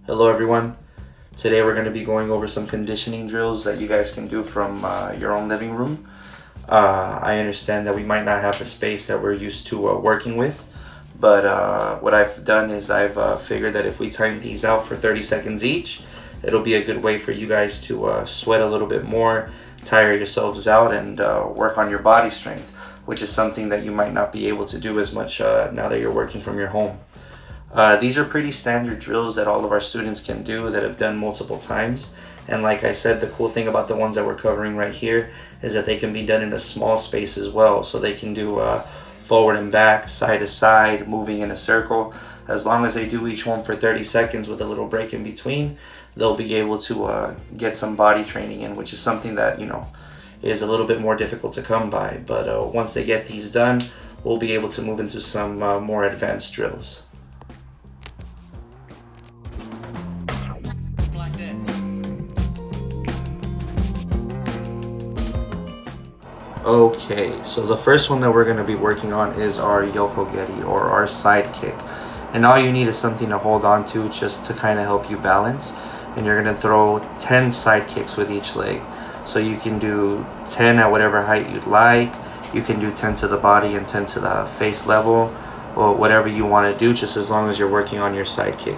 Hello everyone. Today we're going to be going over some conditioning drills that you guys can do from your own living room. I understand that we might not have the space that we're used to working with, but what I've done is I've figured that if we time these out for 30 seconds each, it'll be a good way for you guys to sweat a little bit more, tire yourselves out, and work on your body strength, which is something that you might not be able to do as much now that you're working from your home. These are pretty standard drills that all of our students can do that have done multiple times. And like I said, the cool thing about the ones that we're covering right here is that they can be done in a small space as well. So they can do forward and back, side to side, moving in a circle. As long as they do each one for 30 seconds with a little break in between, they'll be able to get some body training in, which is something that, is a little bit more difficult to come by. But once they get these done, we'll be able to move into some more advanced drills. Okay, so the first one that we're going to be working on is our yokogeri, or our side kick. And all you need is something to hold on to just to kind of help you balance. And you're going to throw 10 side kicks with each leg. So you can do 10 at whatever height you'd like. You can do 10 to the body and 10 to the face level, or whatever you want to do, just as long as you're working on your side kick.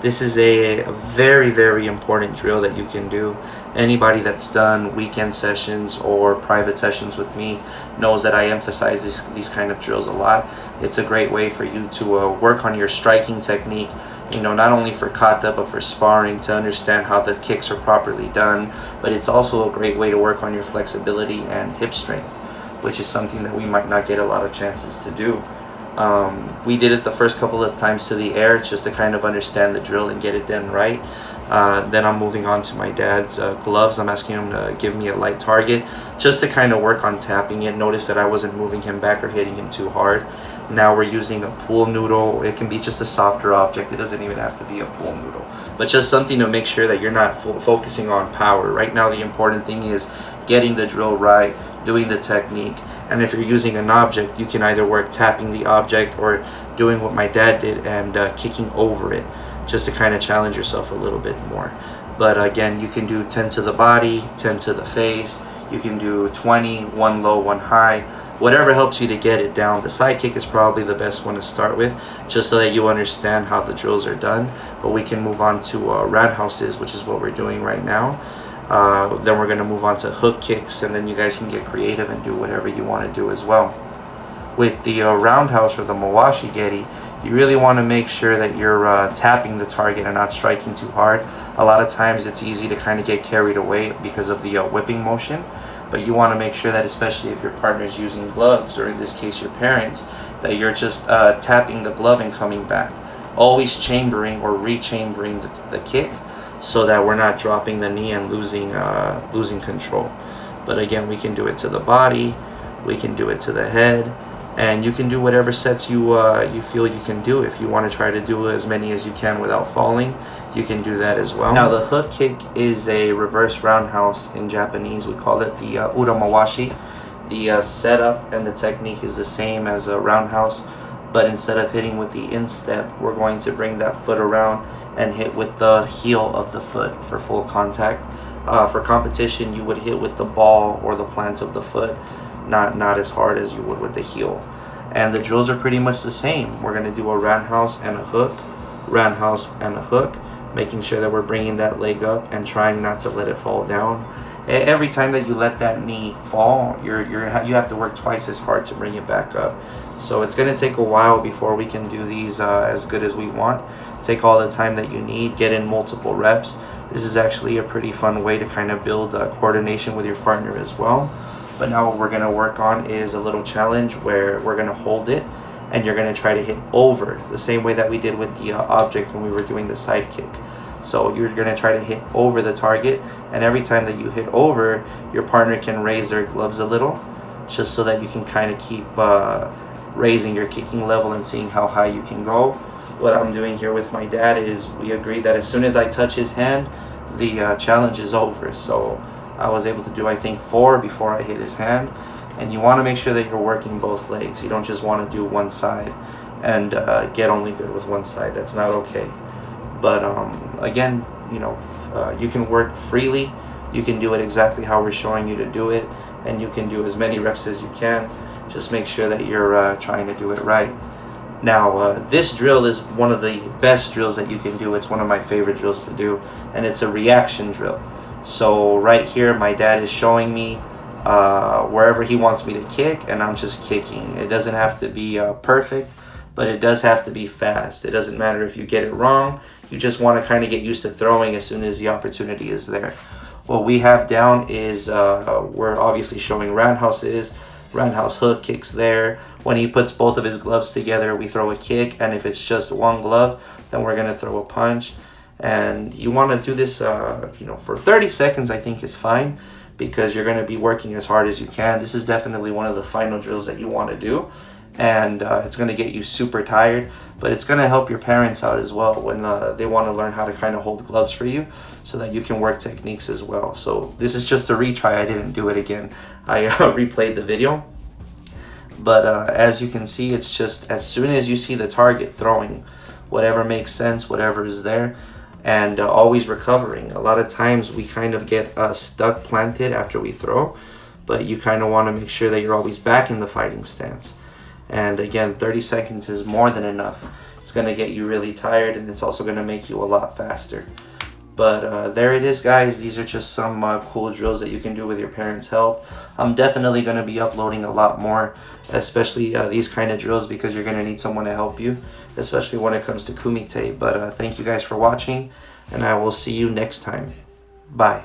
This is a very, very important drill that you can do. Anybody that's done weekend sessions or private sessions with me knows that I emphasize these kind of drills a lot. It's a great way for you to work on your striking technique, not only for kata but for sparring, to understand how the kicks are properly done. But it's also a great way to work on your flexibility and hip strength, which is something that we might not get a lot of chances to do. We did it the first couple of times to the air just to kind of understand the drill and get it done right. Then I'm moving on to my dad's gloves. I'm asking him to give me a light target just to kind of work on tapping it. Notice that I wasn't moving him back or hitting him too hard. Now we're using a pool noodle. It can be just a softer object. It doesn't even have to be a pool noodle, but just something to make sure that you're not focusing on power. Right now the important thing is getting the drill right, doing the technique. And if you're using an object, you can either work tapping the object or doing what my dad did and kicking over it, just to kind of challenge yourself a little bit more. But again, you can do 10 to the body, 10 to the face. You can do 20, one low, one high, whatever helps you to get it down. The side kick is probably the best one to start with, just so that you understand how the drills are done. But we can move on to roundhouses, which is what we're doing right now. Then we're going to move on to hook kicks, and then you guys can get creative and do whatever you want to do as well. With the roundhouse or the mawashi geri, you really want to make sure that you're tapping the target and not striking too hard. A lot of times it's easy to kind of get carried away because of the whipping motion, but you want to make sure that, especially if your partner's using gloves, or in this case your parents, that you're just tapping the glove and coming back. Always chambering or re-chambering the kick, so that we're not dropping the knee and losing control. But again, we can do it to the body, we can do it to the head, and you can do whatever sets you feel you can do. If you want to try to do as many as you can without falling, you can do that as well. Now the hook kick is a reverse roundhouse. In Japanese we call it the uramawashi. The setup and the technique is the same as a roundhouse, but instead of hitting with the instep, we're going to bring that foot around and hit with the heel of the foot for full contact. For competition, you would hit with the ball or the plant of the foot, not as hard as you would with the heel. And the drills are pretty much the same. We're going to do a roundhouse and a hook, roundhouse and a hook, making sure that we're bringing that leg up and trying not to let it fall down. Every time that you let that knee fall, you have to work twice as hard to bring it back up. So it's going to take a while before we can do these as good as we want. Take all the time that you need, get in multiple reps. This is actually a pretty fun way to kind of build coordination with your partner as well. But now what we're going to work on is a little challenge where we're going to hold it and you're going to try to hit over, the same way that we did with the object when we were doing the side kick. So you're going to try to hit over the target, and every time that you hit over, your partner can raise their gloves a little, just so that you can kind of keep raising your kicking level and seeing how high you can go. What I'm doing here with my dad is we agreed that as soon as I touch his hand, the challenge is over. So I was able to do, I think, 4 before I hit his hand. And you want to make sure that you're working both legs. You don't just want to do one side and get only good with one side. That's not okay. But again, you can work freely. You can do it exactly how we're showing you to do it, and you can do as many reps as you can. Just make sure that you're trying to do it right. Now, this drill is one of the best drills that you can do. It's one of my favorite drills to do, and it's a reaction drill. So right here, my dad is showing me wherever he wants me to kick, and I'm just kicking. It doesn't have to be perfect, but it does have to be fast. It doesn't matter if you get it wrong. You just want to kind of get used to throwing as soon as the opportunity is there. What we have down is we're obviously showing roundhouses, roundhouse hook kicks there. When he puts both of his gloves together, we throw a kick, and if it's just one glove, then we're gonna throw a punch. And you want to do this, for 30 seconds. I think is fine, because you're gonna be working as hard as you can. This is definitely one of the final drills that you want to do, and it's gonna get you super tired, but it's gonna help your parents out as well when they want to learn how to kind of hold gloves for you, so that you can work techniques as well. So this is just a retry. I didn't do it again. I replayed the video. But as you can see, it's just as soon as you see the target, throwing whatever makes sense, whatever is there, and always recovering. A lot of times we kind of get stuck planted after we throw, but you kind of want to make sure that you're always back in the fighting stance. And again, 30 seconds is more than enough. It's going to get you really tired, and it's also going to make you a lot faster. But there it is, guys. These are just some cool drills that you can do with your parents' help. I'm definitely going to be uploading a lot more, especially these kind of drills, because you're going to need someone to help you, especially when it comes to kumite. But thank you guys for watching, and I will see you next time. Bye.